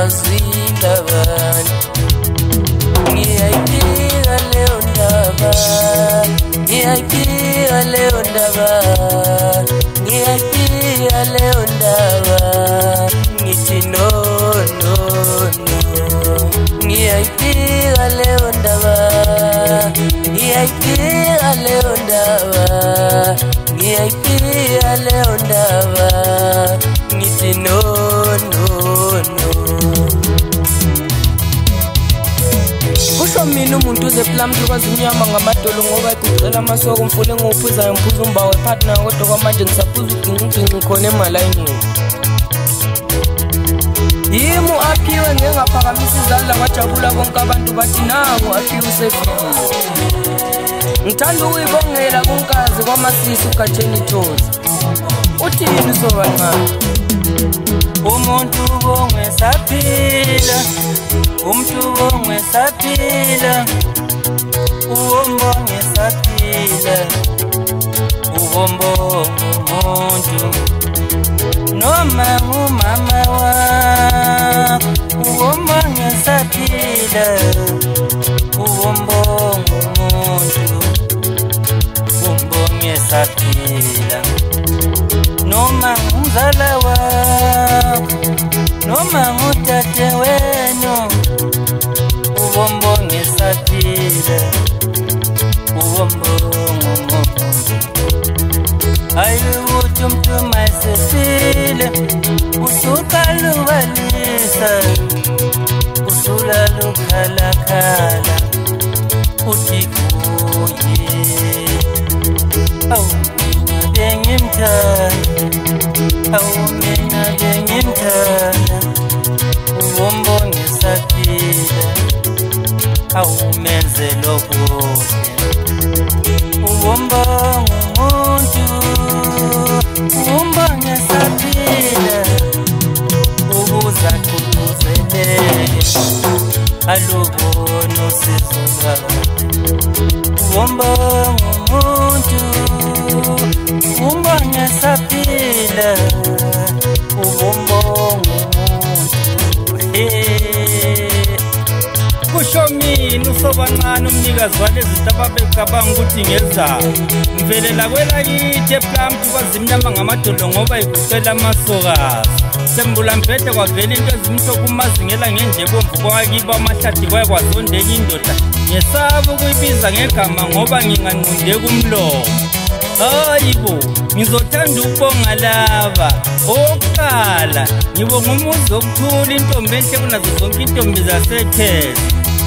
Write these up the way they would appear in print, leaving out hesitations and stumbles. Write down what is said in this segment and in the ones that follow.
zindabani ngiyayibika leyo ndaba ngiyayibika leyo ndaba ngiyayibika leyo ndaba ngithi no no no ngiyayibika leyo ndaba ngiyayibika leyo ndaba ngiyayibika leyo ndaba ngithi no no no kusho mina umuntu uzeplum kwazi umnyama ngamadolo ngoba igucela amasoko mfule ngophuza ngiphuza umbawe partner kodwa kwamanje ngisaphuza ugcinci khona emalayini yimi aphiwe ngengaphakamisa izandla ngajabula bonke abantu bathi nangu aphiwe usefile ngithanda ukuyibongela kunkazi kwamasisi uGatheni Thozi uthini sobancane umuntu bongwe saphila umuntu bongwe saphila umbonge saphila umbonge umuntu noma umama wakho umbonge saphila umbonge umuntu umbonge saphila noma umzala wakho noma utate wenu umbonge saphila umbonge umuntu ayuthi umuntu mayisefile usukalubalisa usulalukhalakhala uthi kuye awu mina bengimthanda awu mina bengimthanda umbonge saphila awu menze lokuhle umbonge umuntu umbonge saphila ukuza kukuzelele alubona usizo lwakho umbonge umuntu umbonge saphila umbonge umuntu kusho mina usobancane umnikazi walezi zitaba becabanga ukuthi ngezabo mvelela kwelakithi eplum kwazi imnyama ngamadolo ngoba igucela amasokazi sembula mphethe kwavela into ezimhlophe umazingela ngenje bomvu kwakiba amahlathi kwakwazondeka indoda ngesaba ukuyibiza ngegama ngoba nginganqunde kumlomo hayibo ngizothanda ukubonga laba oqala ngibonga umuzi okuthula intombi enhle kunazo zonke intombi zasekhezi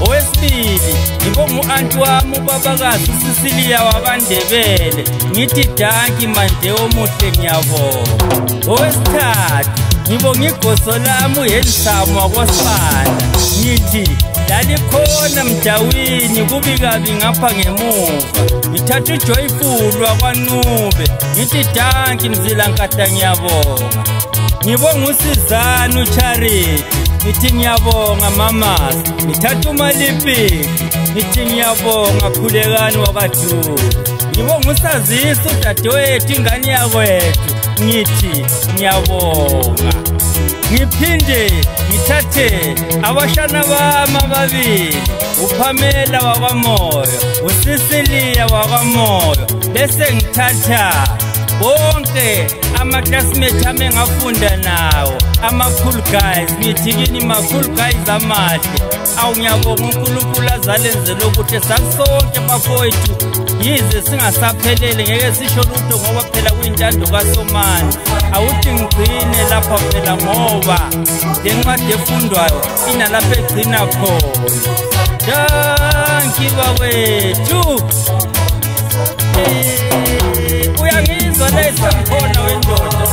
owesibili ngibonga u-anti wami ubabakazi uSisiliya wabandebele ngithi danki manje omuhle ngiyabonga owesithathu ngibonga igoso lami uHensamu wakwasibanda ngithi lalikhona mdawini kubi kabi ngapha ngemuva ngithatha uJoyful wakwaNcube ngithi danki mzila nkatha ngiyabonga ngibonga uSizana uCharity ngithi ngiyabonga mamas ngithatha uMalipiki ngithi ngiyabonga Khulekani wakwaDulu ngibonga usazisa udadewethu ingane yakwethu ngithi ngiyabonga ngiphinde ngithathe abashana bami ababili uPamela wakwaMoyo uSisiliya wakwaMoyo bese ngithatha bonke ama-classmates ami engafunda nawo ama-cool guys ngithi kini ma-cool guys amahle awu ngiyabonga uNkulunkulu azalenzela ukuthi sakusonke bafowethu yize singasaphelele ngeke sisho lutho ngoba phela kuyintando kaSomani awuthi ngigcine lapha phela ngoba le ncwadi efundwayo inalapha egcina khona danki bawethu uyangizwa la esamkhona wendoda